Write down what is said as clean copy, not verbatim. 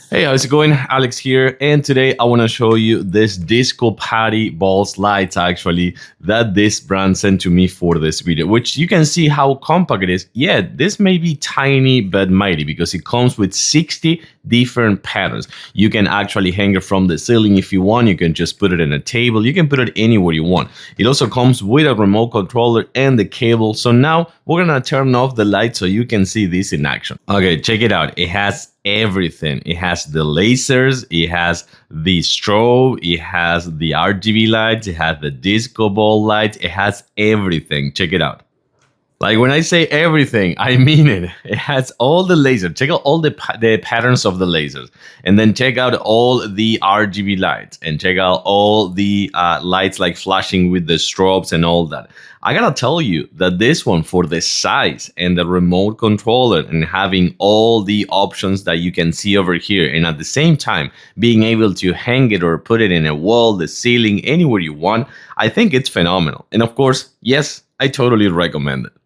Hey, how's it going? Alex here, and today I want to show you this disco party balls lights actually that this brand sent to me for this video, which you can see how compact it is. Yeah, this may be tiny but mighty because it comes with 60 different patterns. You can actually hang it from the ceiling if you want. You can just put it in a table. You can put it anywhere you want. It also comes with a remote controller and the cable. So now we're gonna turn off the light so you can see this in action. Okay, check it out. It has everything. It has the lasers, it has the strobe, it has the RGB lights, it has the disco ball lights, it has everything. Check it out. Like when I say everything, I mean it. It has all the lasers. Check out all the patterns of the lasers, and then check out all the RGB lights, and check out all the lights like flashing with the strobes and all that. I gotta tell you that this one, for the size and the remote controller and having all the options that you can see over here, and at the same time being able to hang it or put it in a wall, the ceiling, anywhere you want, I think it's phenomenal. And of course, yes, I totally recommend it.